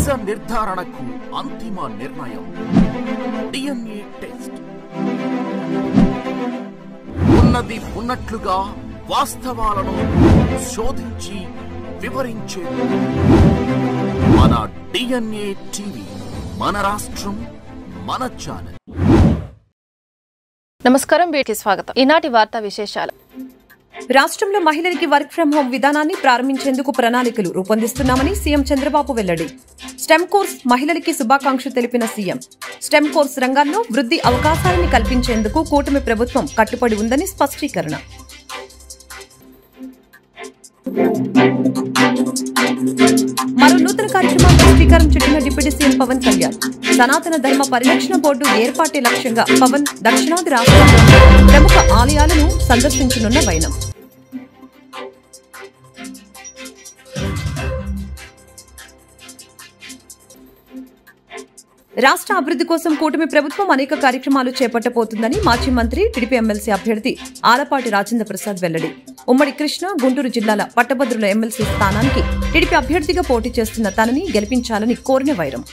నిజ నిర్ధారణకు అంతిమ నిర్ణయం DNA టెస్ట్. ఉన్నది ఉన్నట్లుగా వాస్తవాలను శోధించి వివరించే మన DNA టీవీ, మన రాష్ట్రం, మన ఛానల్. నమస్కారం, వీటికి స్వాగతం. ఈనాటి వార్తా విశేషాలు. రాష్ట్రంలో మహిళలకి వర్క్ ఫ్రం హోం విధానాన్ని ప్రారంభించేందుకు ప్రణాళికలు రూపొందిస్తున్నామని సీఎం చంద్రబాబు వెల్లడి. స్టెమ్ కోర్స్ మహిళలకి శుభాకాంక్షలు తెలిపిన సీఎం. స్టెమ్ కోర్స్ రంగాల్లో వృద్ధి అవకాశాలను కల్పించేందుకు కూటమి ప్రభుత్వం కట్టుబడి ఉందని స్పష్టీకరణ. మరో నూతన కార్యక్రమానికి శ్రీకారం చుట్టిన డిప్యూటీ సీఎం పవన్ కళ్యాణ్. సనాతన ధర్మ పరిరక్షణ బోర్డు ఏర్పాటే లక్ష్యంగా పవన్ దక్షిణాది రాష్ట్రాల్లో ప్రముఖ ఆలయాలను సందర్శించనున్న వైనం. రాష్ట్ర అభివృద్ధి కోసం కూటమి ప్రభుత్వం అనేక కార్యక్రమాలు చేపట్టబోతుందని మాజీ మంత్రి టీడీపీ ఎమ్మెల్సీ అభ్యర్థి ఆలపాటి రాజేంద్ర ప్రసాద్ వెల్లడి. ఉమ్మడి కృష్ణా, గుంటూరు జిల్లాల పట్టభద్రుల ఎమ్మెల్సీ స్థానానికి టీడీపీ అభ్యర్థిగా పోటీ చేస్తున్న తనని గెలిపించాలని కోరిన వైరం.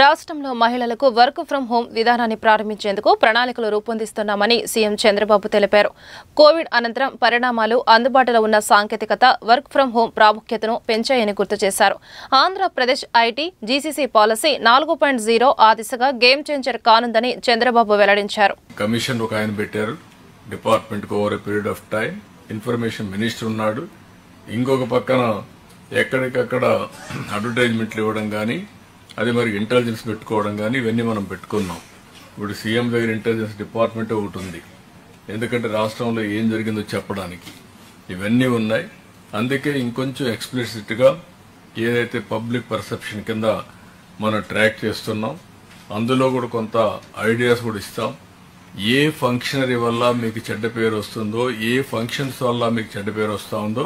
రాష్ట్రంలో మహిళలకు వర్క్ ఫ్రం హోం విధానాన్ని ప్రారంభించేందుకు ప్రణాళికలు రూపొందిస్తున్నామని సీఎం చంద్రబాబు తెలిపారు. కోవిడ్ అనంతరం పరిణామాలు, అందుబాటులో ఉన్న సాంకేతికత వర్క్ ఫ్రం హోం ప్రాముఖ్యతను పెంచాయని గుర్తు చేశారు. ఆంధ్రప్రదేశ్ ఐటీ జీసీసీ పాలసీ 4.0 ఆ దిశగా గేమ్ చేంజర్ కానుందని చంద్రబాబు వెల్లడించారు. కమిషన్ ఒక ఆయన పెట్టారు డిపార్ట్మెంట్ కు over period of time. Information minister ఉన్నాడు. ఇంకొక పక్కన ఎక్కడికక్కడ అడ్వర్టైజ్మెంట్లు ఇవ్వడం గానీ, అది మరి ఇంటెలిజెన్స్ పెట్టుకోవడం కానీ ఇవన్నీ మనం పెట్టుకున్నాం. ఇప్పుడు సీఎం దగ్గర ఇంటెలిజెన్స్ డిపార్ట్మెంట్ ఒకటి ఉంది, ఎందుకంటే రాష్ట్రంలో ఏం జరిగిందో చెప్పడానికి. ఇవన్నీ ఉన్నాయి. అందుకే ఇంకొంచెం ఎక్స్ప్లిసిట్ గా ఏదైతే పబ్లిక్ పర్సెప్షన్ కింద మనం ట్రాక్ చేస్తున్నాం, అందులో కూడా కొంత ఐడియాస్ కూడా ఇస్తాం. ఏ ఫంక్షనరీ వల్ల మీకు చెడ్డ పేరు వస్తుందో, ఏ ఫంక్షన్స్ వల్ల మీకు చెడ్డ పేరు వస్తా ఉందో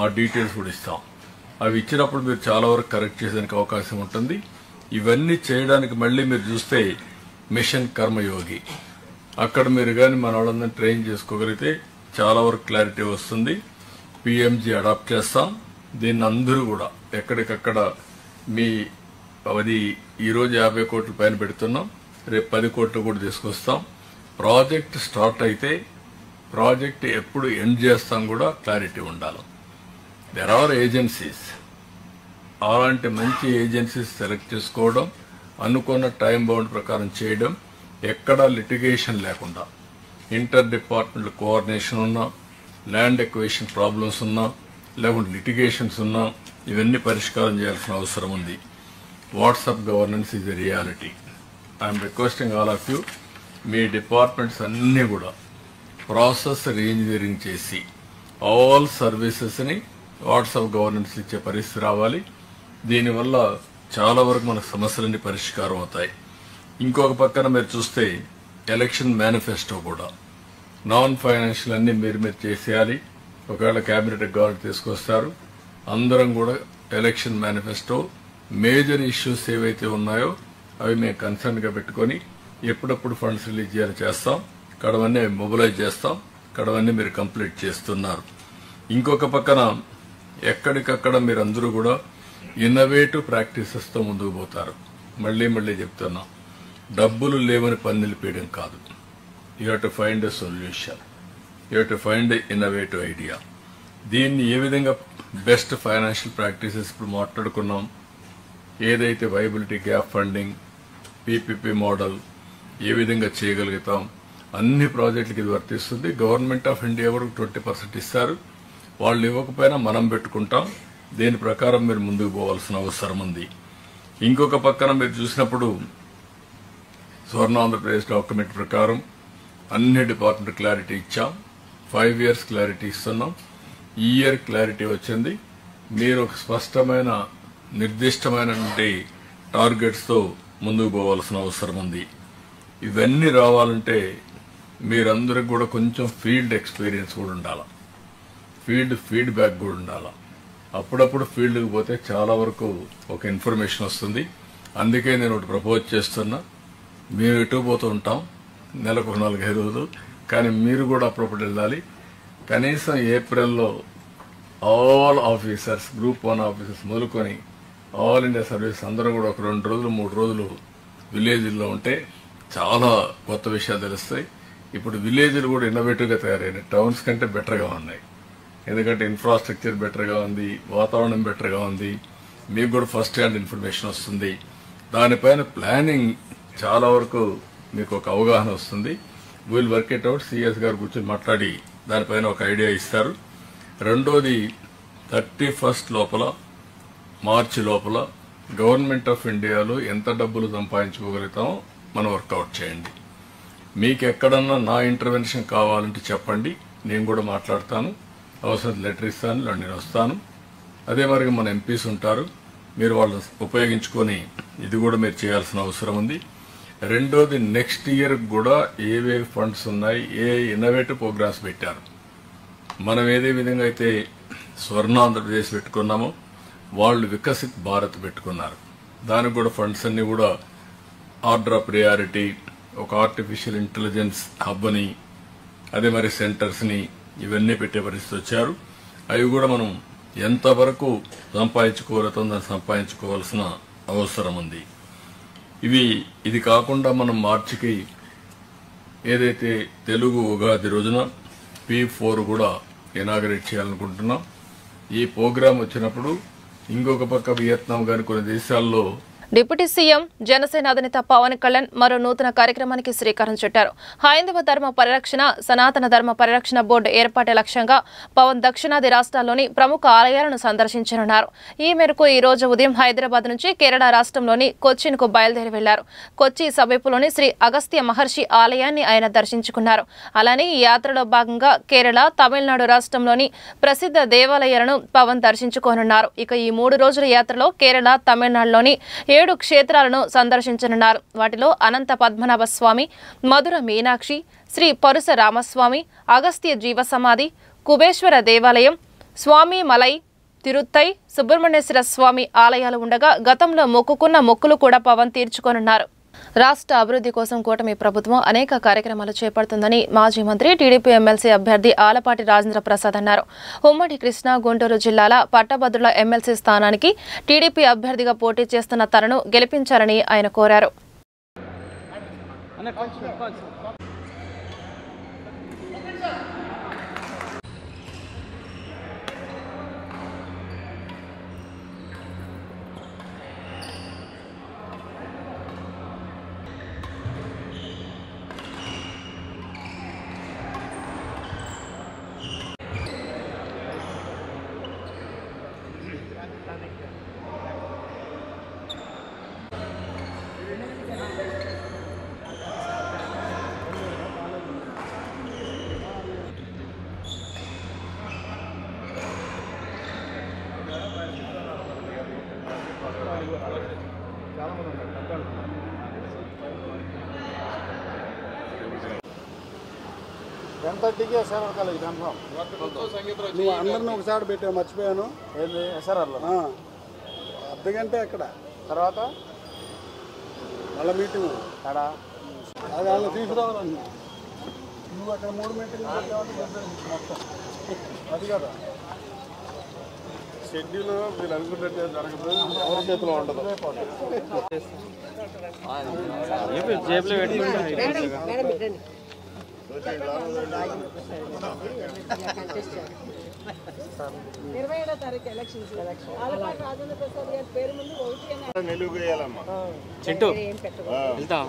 ఆ డీటెయిల్స్ కూడా ఇస్తాం. అవి ఇచ్చినప్పుడు మీరు చాలా వరకు కరెక్ట్ చేసేందుకు అవకాశం ఉంటుంది. ఇవన్నీ చేయడానికి మళ్ళీ మీరు చూస్తే మిషన్ కర్మయోగి, అక్కడ మీరు కానీ మన వాళ్ళందరినీ ట్రైన్ చేసుకోగలిగితే చాలా వరకు క్లారిటీ వస్తుంది. పిఎంజీ అడాప్ట్ చేస్తాం. దీన్ని అందరూ కూడా ఎక్కడికక్కడ మీ అది ఈరోజు 50 కోట్ల పైన పెడుతున్నాం, రేపు 10 కోట్లు కూడా తీసుకొస్తాం. ప్రాజెక్ట్ స్టార్ట్ అయితే ప్రాజెక్ట్ ఎప్పుడు ఎండ్ చేస్తాం కూడా క్లారిటీ ఉండాలి. దెర్ ఆర్ ఏజెన్సీస్, అలాంటి మంచి ఏజెన్సీస్ సెలెక్ట్ చేసుకోవడం, అనుకున్న టైం బౌండ్ ప్రకారం చేయడం, ఎక్కడా లిటిగేషన్ లేకుండా, ఇంటర్ డిపార్ట్మెంట్ కోఆర్డినేషన్ ఉన్నా, ల్యాండ్ ఎక్వేషన్ ప్రాబ్లమ్స్ ఉన్నా, లేకుంటే లిటిగేషన్స్ ఉన్నా, ఇవన్నీ పరిష్కారం చేయాల్సిన అవసరం ఉంది. WhatsApp governance is a reality. I'm requesting all of you, me departments అన్నీ కూడా ప్రాసెస్ రీఇంజనీరింగ్ చేసి ఆల్ సర్వీసెస్ని వాట్సాప్ గవర్నెన్స్ ఇచ్చే పరిస్థితి రావాలి. దీనివల్ల చాలా వరకు మన సమస్యలన్నీ పరిష్కారం అవుతాయి. ఇంకొక పక్కన మీరు చూస్తే ఎలక్షన్ మేనిఫెస్టో కూడా నాన్ ఫైనాన్షియల్ అన్ని మీరు చేసేయాలి. ఒకవేళ కేబినెట్ గవర్నమెంట్ తీసుకొస్తారు, అందరం కూడా ఎలక్షన్ మేనిఫెస్టో మేజర్ ఇష్యూస్ ఏవైతే ఉన్నాయో అవి మేము కన్సర్న్ గా పెట్టుకుని ఎప్పుడప్పుడు ఫండ్స్ రిలీజ్ చేయాలి చేస్తాం. కడవన్నీ మొబిలైజ్ చేస్తాం. కడవన్నీ మీరు కంప్లీట్ చేస్తున్నారు. ఇంకొక పక్కన ఎక్కడికక్కడ మీరందరూ కూడా ఇన్నోవేటివ్ ప్రాక్టీసెస్ తో ముందుకు పోతారు. మళ్లీ చెప్తున్నా, డబ్బులు లేవని పని నిలిపేయడం కాదు. You have to find a solution, you have to find a innovative idea. దీన్ని ఏ విధంగా బెస్ట్ ఫైనాన్షియల్ ప్రాక్టీసెస్ ఇప్పుడు మాట్లాడుకున్నాం, ఏదైతే viability gap funding, PPP model ఏ విధంగా చేయగలుగుతాం, అన్ని ప్రాజెక్టులకి ఇది వర్తిస్తుంది. గవర్నమెంట్ ఆఫ్ ఇండియా వరకు 20% ఇస్తారు. వాళ్ళు ఇవ్వకపోయినా మనం పెట్టుకుంటాం. దీని ప్రకారం మీరు ముందుకు పోవాల్సిన అవసరం ఉంది. ఇంకొక పక్కన మీరు చూసినప్పుడు స్వర్ణాంధ్రప్రదేశ్ డాక్యుమెంట్ ప్రకారం అన్ని డిపార్ట్మెంట్ క్లారిటీ ఇచ్చాం. 5 years క్లారిటీ ఇస్తున్నాం. ఈ ఇయర్ క్లారిటీ వచ్చింది. మీరు ఒక స్పష్టమైన నిర్దిష్టమైన టార్గెట్స్ తో ముందుకు పోవాల్సిన అవసరం ఉంది. ఇవన్నీ రావాలంటే మీరందరికి కూడా కొంచెం ఫీల్డ్ ఎక్స్పీరియన్స్ కూడా ఉండాలి, ఫీడ్బ్యాక్ కూడా ఉండాలి. అప్పుడప్పుడు ఫీల్డ్కి పోతే చాలా వరకు ఒక ఇన్ఫర్మేషన్ వస్తుంది. అందుకే నేను ఒకటి ప్రపోజ్ చేస్తున్నా, మేము ఎటు పోతూ ఉంటాం నెలకు 4-5 రోజులు, కానీ మీరు కూడా అప్పుడప్పుడు వెళ్ళాలి. కనీసం ఏప్రిల్లో ఆల్ ఆఫీసర్స్, గ్రూప్ 1 ఆఫీసర్స్ మొదలుకొని ఆల్ ఇండియా సర్వీస్ అందరూ కూడా ఒక 2 రోజులు 3 రోజులు విలేజ్లో ఉంటే చాలా కొత్త విషయాలు తెలుస్తాయి. ఇప్పుడు విలేజ్లు కూడా ఇన్నోవేటివ్గా తయారైనాయి, టౌన్స్ కంటే బెటర్గా ఉన్నాయి. ఎందుకంటే ఇన్ఫ్రాస్ట్రక్చర్ బెటర్గా ఉంది, వాతావరణం బెటర్గా ఉంది, మీకు కూడా ఫస్ట్ హ్యాండ్ ఇన్ఫర్మేషన్ వస్తుంది. దానిపైన ప్లానింగ్ చాలా వరకు మీకు ఒక అవగాహన వస్తుంది. Will work it out. CS గారు కూర్చొని మాట్లాడి దానిపైన ఒక ఐడియా ఇస్తారు. రెండోది 31st లోపల, మార్చి లోపల గవర్నమెంట్ ఆఫ్ ఇండియాలో ఎంత డబ్బులు సంపాదించుకోగలుగుతామో మనం వర్కౌట్ చేయండి. మీకు ఎక్కడన్నా నా ఇంటర్వెన్షన్ కావాలంటే చెప్పండి, నేను కూడా మాట్లాడతాను. అవసరం లెటర్ ఇస్తాను, నేను వస్తాను. అదే మరి మన ఎంపీస్ ఉంటారు, మీరు వాళ్ళని ఉపయోగించుకొని ఇది కూడా మీరు చేయాల్సిన అవసరం ఉంది. రెండోది నెక్స్ట్ ఇయర్ కూడా ఏవే ఫండ్స్ ఉన్నాయి, ఏ ఇన్నోవేటివ్ ప్రోగ్రామ్స్ పెట్టారు. మనం ఏదే విధంగా అయితే స్వర్ణ ఆంధ్రప్రదేశ్ పెట్టుకున్నామో వాళ్ళు వికసిత్ భారత్ పెట్టుకున్నారు. దానికి కూడా ఫండ్స్ అన్ని కూడా ఆర్డర్ ఆఫ్ ప్రయారిటీ, ఒక ఆర్టిఫిషియల్ ఇంటెలిజెన్స్ హబ్ని, అదే మరి సెంటర్స్ని ఇవన్నీ పెట్టే పరిస్థితి వచ్చారు. అవి కూడా మనం ఎంతవరకు సంపాదించుకోగలుగుతుందో దాన్ని సంపాదించుకోవాల్సిన అవసరం ఉంది. ఇది కాకుండా మనం మార్చికి ఏదైతే తెలుగు ఉగాది రోజున P4 కూడా ఇనాగరేట్ చేయాలనుకుంటున్నాం. ఈ ప్రోగ్రాం వచ్చినప్పుడు ఇంకొక పక్క వియత్నాం గాని కొన్ని దేశాల్లో డిప్యూటీ సీఎం జనసేన అధినేత పవన్ కళ్యాణ్ మరో నూతన కార్యక్రమానికి శ్రీకారం చుట్టారు. హైందవ ధర్మ పరిరక్షణ, సనాతన ధర్మ పరిరక్షణ బోర్డు ఏర్పాటే లక్ష్యంగా పవన్ దక్షిణాది రాష్ట్రాల్లోని ప్రముఖ ఆలయాలను సందర్శించనున్నారు. ఈ మేరకు ఈ రోజు ఉదయం హైదరాబాద్ నుంచి కేరళ రాష్ట్రంలోని కొచ్చిన్కు బయలుదేరి వెళ్లారు. కొచ్చి సమీపంలోని శ్రీ అగస్త్య మహర్షి ఆలయాన్ని ఆయన దర్శించుకున్నారు. అలానే ఈ యాత్రలో భాగంగా కేరళ, తమిళనాడు రాష్ట్రంలోని ప్రసిద్ధ దేవాలయాలను పవన్ దర్శించుకోనున్నారు. ఇక ఈ 3 రోజుల యాత్రలో కేరళ, తమిళనాడులోని 7 క్షేత్రాలను సందర్శించనున్నారు. వాటిలో అనంత పద్మనాభ స్వామి, మధుర మీనాక్షి, శ్రీ పరశురామస్వామి, అగస్త్య జీవ సమాధి, కుబేశ్వర దేవాలయం, స్వామి మలై, తిరుత్తై, సుబ్రహ్మణ్యేశ్వర స్వామి ఆలయాలు ఉండగా గతంలో మొక్కుకున్న మొక్కులు కూడా పవన్ తీర్చుకోనున్నారు. రాష్ట్ర అభివృద్ధి కోసం కూటమి ప్రభుత్వం అనేక కార్యక్రమాలు చేపడుతుందని మాజీ మంత్రి, టీడీపీ ఎమ్మెల్సీ అభ్యర్థి ఆలపాటి రాజేంద్ర ప్రసాద్ అన్నారు. ఉమ్మడి కృష్ణా, గుంటూరు జిల్లాల పట్టభద్రుల ఎమ్మెల్సీ స్థానానికి టీడీపీ అభ్యర్థిగా పోటీ చేస్తున్న తనను గెలిపించాలని ఆయన కోరారు. నువ్వు అందరిని ఒకసారి పెట్టా, మర్చిపోయాను. అర్ధ గంట అక్కడ తర్వాత వాళ్ళ మీటింగ్ అక్కడ అది వాళ్ళని తీసుకురావాలని నువ్వు అక్కడ 3 మీటింగ్లు మొత్తం అది కదా షెడ్యూల్. మీరు అనుకున్నట్టే జరగదు, ఎవరి చేతిలో ఉండదు. జేబులో పెట్టుకుంటే 27వ తారీఖు ఎలక్షన్స్. ఆలపాటి రాజేంద్ర ప్రసాద్ గారి పేరు ముందు ఒకటి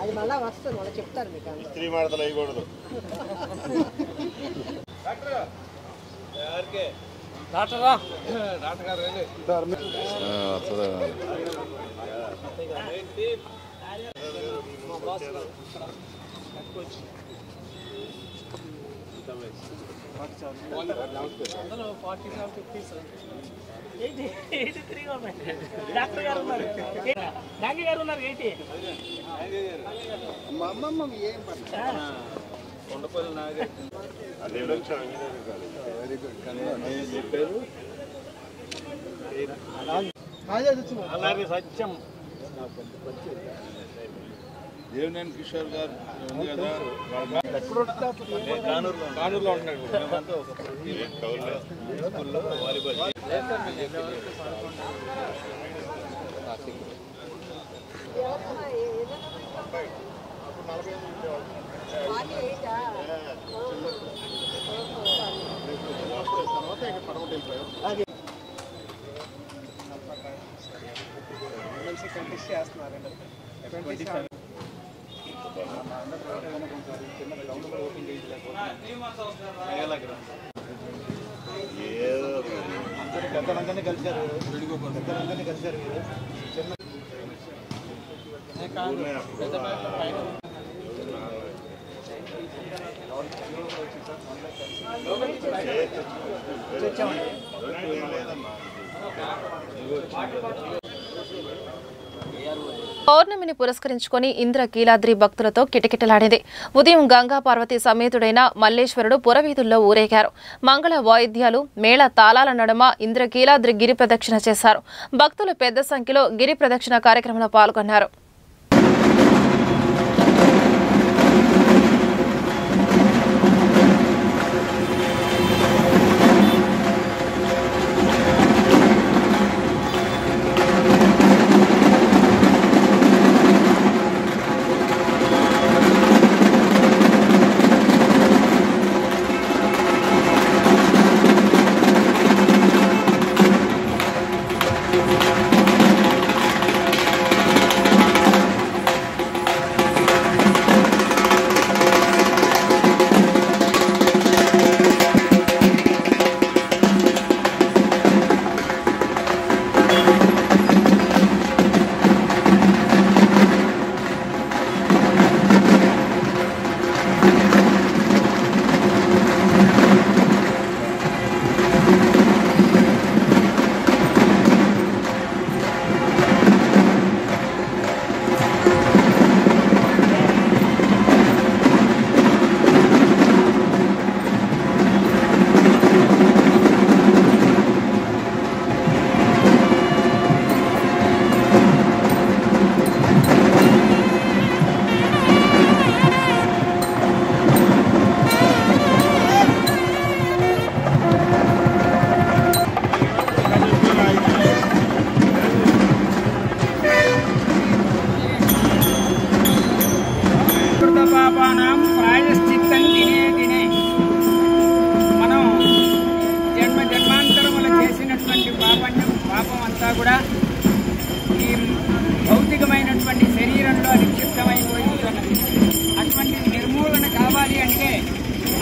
అది మళ్ళా వస్తుంది, మళ్ళీ చెప్తారు మీకు. స్త్రీ మాటలు అయ్యకూడదు. అలాగే సత్యం దేవినేని కిషోర్ గారు ఉంది కదా, కానూరులో ఉంటున్నాడు. పౌర్ణమిని పురస్కరించుకొని ఇంద్రకీలాద్రి భక్తులతో కిటకిటలాడింది. ఉదయం గంగా పార్వతి సమేతుడైన మల్లేశ్వరుడు పురవీధుల్లో ఊరేగారు. మంగళ వాయిద్యాలు, మేళ తాళాల నడుమ ఇంద్రకీలాద్రి గిరి ప్రదక్షిణ చేశారు. భక్తులు పెద్ద సంఖ్యలో గిరి ప్రదక్షిణ కార్యక్రమంలో పాల్గొన్నారు. కూడా ఈ భౌతికమైనటువంటి శరీరంలో నిక్షిప్తమైపోయి ఉన్నది. అటువంటి నిర్మూలన కావాలి అంటే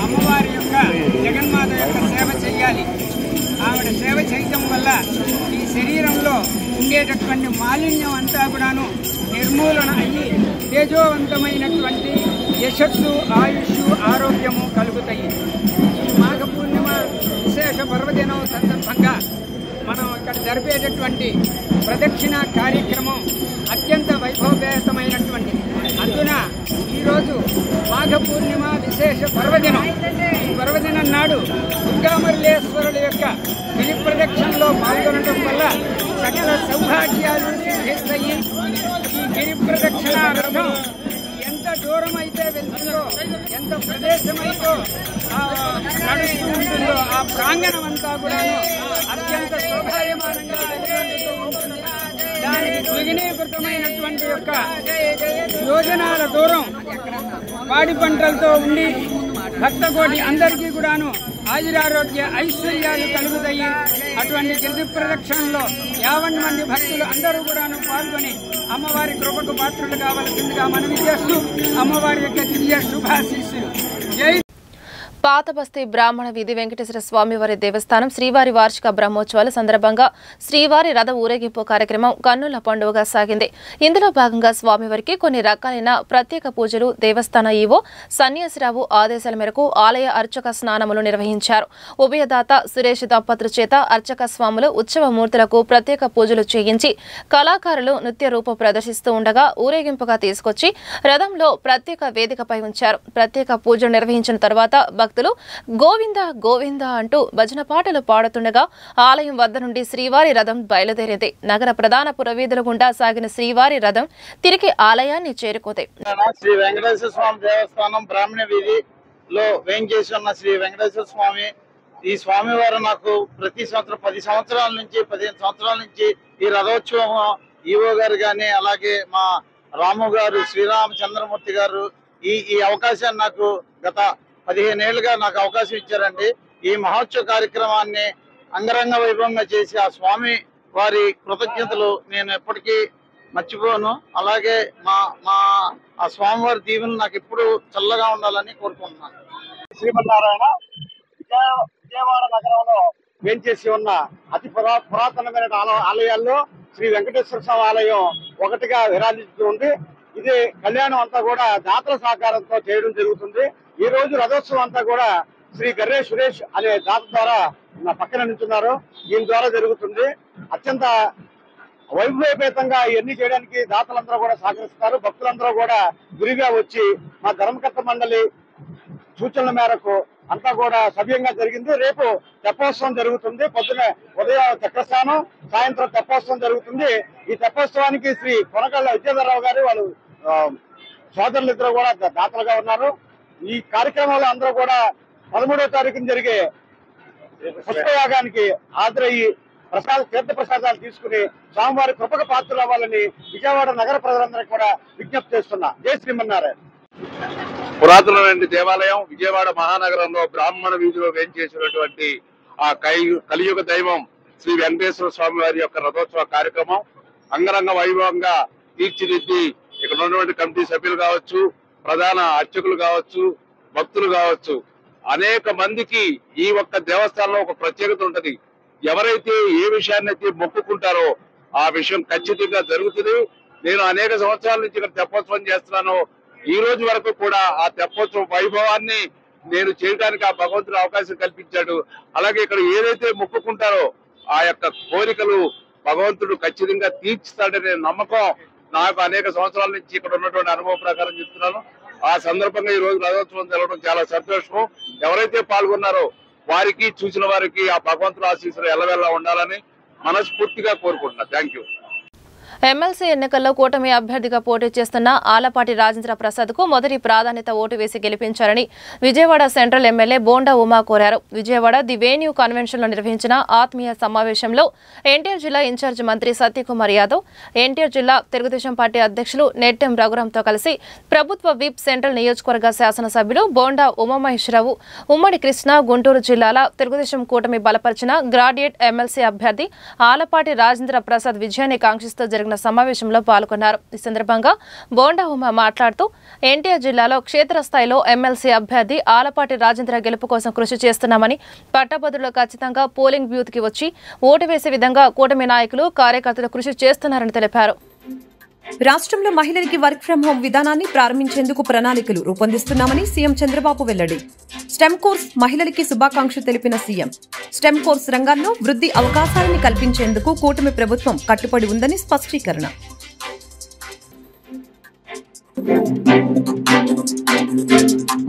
అమ్మవారి యొక్క జగన్మాత యొక్క సేవ చేయాలి. ఆవిడ సేవ చేయటం వల్ల ఈ శరీరంలో ఉండేటటువంటి మాలిన్యం అంతా కూడాను నిర్మూలన అయ్యి తేజోవంతమైనటువంటి యశస్సు, ఆయుష్, ఆరోగ్యము కలుగుతాయి. ఈ మాఘ పూర్ణిమ విశేష పర్వదినం సందర్భంగా మనం ఇక్కడ జరిపేటటువంటి ప్రదక్షిణ కార్యక్రమం అత్యంత వైభవపేతమైనటువంటిది. అందున ఈరోజు మాఘ పూర్ణిమ విశేష పర్వదినం. ఈ పర్వదినం నాడు దుర్గామల్లేశ్వరుల యొక్క గిరి ప్రదక్షిణలో పాల్గొనడం వల్ల సకల సౌభాగ్యాలు సిద్ధిస్తాయి. ఈ గిరి ప్రదక్షిణార్థం ఎంత దూరం అయితే వెళ్తుందో, ఎంత ప్రదేశమైతే నడుస్తూ ఉంటుందో ఆ ప్రాంగణం అంతా కూడా అత్యంత శోభాయమానంగా ఉంటుంది. దానికి ద్విగుణీకృతమైనటువంటి యొక్క యోజనాల దూరం పాడి పంటలతో ఉండి భక్తకోటి అందరికీ కూడాను ఆయురారోగ్య ఐశ్వర్యాలు కలుగుతాయి. అటువంటి గిరి ప్రదక్షిణలో 50 మంది భక్తులు అందరూ కూడాను పాల్గొని అమ్మవారి కృపకు పాత్రలు కావాల్సిందిగా మనవి చేస్తూ అమ్మవారి యొక్క దివ్య శుభాశీస్సులు. జై. పాతబస్తీ బ్రాహ్మణ వీధి వెంకటేశ్వర స్వామివారి దేవస్థానం శ్రీవారి వార్షిక బ్రహ్మోత్సవాల సందర్భంగా శ్రీవారి రథ ఊరేగింపు కార్యక్రమం కన్నుల పండుగగా సాగింది. ఇందులో భాగంగా స్వామివారికి కొన్ని రకాలైన ప్రత్యేక పూజలు దేవస్థాన ఈవో సన్యాసిరావు ఆదేశాల మేరకు ఆలయ అర్చక స్నానములు నిర్వహించారు. ఉభయదాత సురేష్ దంపతుల చేత అర్చక స్వాములు ఉత్సవ మూర్తులకు ప్రత్యేక పూజలు చేయించి కళాకారులు నృత్య రూపం ప్రదర్శిస్తూ ఉండగా ఊరేగింపుగా తీసుకొచ్చి రథంలో ప్రత్యేక వేదికపై ఉంచారు. ప్రత్యేక పూజలు నిర్వహించిన తర్వాత భక్తులు భక్తులు గోవింద గోవింద అంటూ భజన పాటలు పాడుతుండగా ఆలయం వద్ద నుండి శ్రీవారి రథం బయలుదేరింది. నగర ప్రధాన పురవీధుల గుండా సాగిన శ్రీవారి రథం తిరిగి ఆలయాన్ని చేరుకుంది. శ్రీ వెంకటేశ్వర స్వామి దేవస్థానం బ్రాహ్మణ వీధిలో వేంచేసి ఉన్న శ్రీ వెంకటేశ్వర స్వామి, ఈ స్వామి వారు నాకు ప్రతి సంవత్సరం 10 సంవత్సరాల నుంచి 15 సంవత్సరాల నుంచి ఈ రథోత్సవం ఈవో గారు కానీ, అలాగే మా రాము గారు, శ్రీరామచంద్రమూర్తి గారు ఈ అవకాశాన్ని నాకు గత 15 ఏళ్లుగా నాకు అవకాశం ఇచ్చారండి. ఈ మహోత్సవ కార్యక్రమాన్ని అంగరంగ వైభవంగా చేసి ఆ స్వామి వారి కృతజ్ఞతలు నేను ఎప్పటికీ మర్చిపోను. అలాగే ఆ స్వామివారి దీవెనలు నాకు ఎప్పుడు చల్లగా ఉండాలని కోరుకుంటున్నాను. శ్రీమన్నారాయణ విజయవాడ నగరంలో వేంచేసి ఉన్న అతి పురాతనమైన ఆలయాల్లో శ్రీ వెంకటేశ్వర స్వామి ఆలయం ఒకటిగా విరాజిస్తుంది. ఇది కళ్యాణం అంతా కూడా దాతల సహకారంతో చేయడం జరుగుతుంది. ఈ రోజు రథోత్సవం అంతా కూడా శ్రీ గర్రే సురేష్ అనే దాత ద్వారా నా పక్కన నిల్చున్నారు, ఈయన ద్వారా జరుగుతుంది. అత్యంత వైభవపేతంగా ఇవన్నీ చేయడానికి దాతలందరూ కూడా సహకరిస్తారు. భక్తులందరూ కూడా గురిగా వచ్చి మా ధర్మకర్త మండలి సూచనల మేరకు అంతా కూడా సవ్యంగా జరిగింది. రేపు తెప్పోత్సవం జరుగుతుంది. పొద్దున ఉదయం చక్రస్నానం, సాయంత్రం తెప్పోత్సవం జరుగుతుంది. ఈ తెప్పోత్సవానికి శ్రీ కొనకళ్ళ విజయధరరావు గారు వాళ్ళు సోదరులు ఇద్దరు కూడా దాతలుగా ఉన్నారు. ఈ కార్యక్రమంలో అందరూ కూడా 13వ తారీఖున జరిగే పుష్పయాగానికి హాజరయ్యి తీర్థ ప్రసాదాలు తీసుకుని స్వామివారి కృపక పాత్రలు అవ్వాలని విజయవాడ నగర ప్రజలందరికీ కూడా విజ్ఞప్తి చేస్తున్నా. జై శ్రీమన్నారాయణ. పురాతనమైన దేవాలయం విజయవాడ మహానగరంలో బ్రాహ్మణ వీధిలో వేంచేసినటువంటి ఆ కలియుగ దైవం శ్రీ వెంకటేశ్వర స్వామి వారి యొక్క రథోత్సవ కార్యక్రమం అంగరంగ వైభవంగా తీర్చిదిద్ది ఇక్కడ ఉన్నటువంటి కమిటీ సభ్యులు కావచ్చు, ప్రధాన అర్చకులు కావచ్చు, భక్తులు కావచ్చు, అనేక మందికి ఈ ఒక్క దేవస్థానంలో ఒక ప్రత్యేకత ఉంటది. ఎవరైతే ఏ విషయాన్ని అయితే మొక్కుకుంటారో ఆ విషయం ఖచ్చితంగా జరుగుతుంది. నేను అనేక సంవత్సరాల నుంచి ఇక్కడ తెప్పోత్సవం చేస్తున్నాను. ఈ రోజు వరకు కూడా ఆ తెప్పోత్సవ వైభవాన్ని నేను చేయడానికి ఆ భగవంతుడు అవకాశం కల్పించాడు. అలాగే ఇక్కడ ఏదైతే మొక్కుకుంటారో ఆ యొక్క కోరికలు భగవంతుడు ఖచ్చితంగా తీర్చుతాడనే నమ్మకం నాకు అనేక సంవత్సరాల నుంచి ఇక్కడ ఉన్నటువంటి అనుభవం ప్రకారం చెప్తున్నాను. ఆ సందర్భంగా ఈ రోజు రథోత్సవం జరగడం చాలా సంతోషం. ఎవరైతే పాల్గొన్నారో వారికి, చూసిన వారికి ఆ భగవంతుడు ఆశీస్సులు ఎల్లవెల్లా ఉండాలని మనస్ఫూర్తిగా కోరుకుంటున్నా. Thank you. ఎమ్మెల్సీ ఎన్నికల్లో కూటమి అభ్యర్థిగా పోటీ చేస్తున్న ఆలపాటి రాజేంద్ర ప్రసాద్ కు మొదటి ప్రాధాన్యత ఓటు వేసి గెలిపించారని విజయవాడ సెంట్రల్ ఎమ్మెల్యే బోండా ఉమా కోరారు. విజయవాడ ది వేన్యూ కన్వెన్షన్ లో నిర్వహించిన ఆత్మీయ సమావేశంలో ఎన్టీఆర్ జిల్లా ఇన్ఛార్జ్ మంత్రి సత్యకుమార్ యాదవ్, ఎన్టీఆర్ జిల్లా తెలుగుదేశం పార్టీ అధ్యక్షులు నెట్టెం రఘురాంతో కలిసి ప్రభుత్వ విప్ సెంట్రల్ నియోజకవర్గ శాసనసభ్యులు బోండా ఉమామహేశ్వరరావు, ఉమ్మడి కృష్ణా, గుంటూరు జిల్లాల తెలుగుదేశం కూటమి బలపరిచిన గ్రాడ్యుయేట్ ఎమ్మెల్సీ అభ్యర్థి ఆలపాటి రాజేంద్ర ప్రసాద్ విజయాన్ని కాంక్షిస్తూ జరిగిన సమావేశంలో పాల్గొన్నారు. ఈ సందర్భంగా బోండా ఉమా మాట్లాడుతూ ఎన్టీఆర్ జిల్లాలో క్షేత్రస్థాయిలో ఎమ్మెల్సీ అభ్యర్థి ఆలపాటి రాజేంద్ర గెలుపు కోసం కృషి చేస్తున్నామని, పట్టభద్రులు ఖచ్చితంగా పోలింగ్ బూత్ కి వచ్చి ఓటు వేసే విధంగా కూటమి నాయకులు, కార్యకర్తలు కృషి చేస్తున్నారని తెలిపారు. రాష్ట్రంలో మహిళలకి వర్క్ ఫ్రం హోం విధానాన్ని ప్రారంభించేందుకు ప్రణాళికలు రూపొందిస్తున్నామని సీఎం చంద్రబాబు వెల్లడి. స్టెమ్ కోర్స్ మహిళలకి శుభాకాంక్షలు తెలిపిన సీఎం స్టెమ్ కోర్స్ రంగాల్లో వృద్ధి అవకాశాలను కల్పించేందుకు కూటమి ప్రభుత్వం కట్టుబడి ఉందని స్పష్టీకరణ.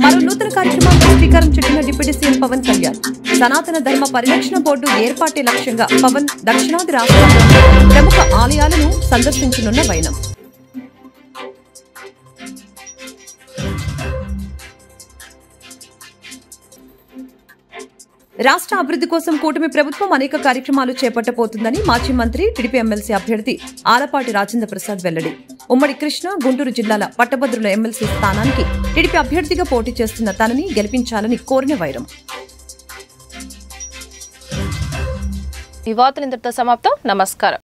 మరో నూతన కార్యక్రమానికి శ్రీకారం చుట్టిన డిప్యూటీ సీఎం పవన్ కళ్యాణ్. సనాతన ధర్మ పరిరక్షణ బోర్డు ఏర్పాటే లక్ష్యంగా పవన్ దక్షిణాది రాష్ట్రాల్లో ప్రముఖ ఆలయాలను సందర్శించనున్న వైనం. రాష్ట్ర అభివృద్ధి కోసం కూటమి ప్రభుత్వం అనేక కార్యక్రమాలు చేపట్టబోతుందని మాజీ మంత్రి, టీడీపీ ఎమ్మెల్సీ అభ్యర్థి ఆలపాటి రాజేంద్ర ప్రసాద్ వెల్లడి. ఉమ్మడి కృష్ణా, గుంటూరు జిల్లాల పట్టభద్రుల ఎమ్మెల్సీ స్థానానికి టీడీపీ అభ్యర్థిగా పోటీ చేస్తున్న తనని గెలిపించాలని కోరిన వైరం. ఈ వార్తలు ఇంతటితో సమాప్తం. నమస్కారం.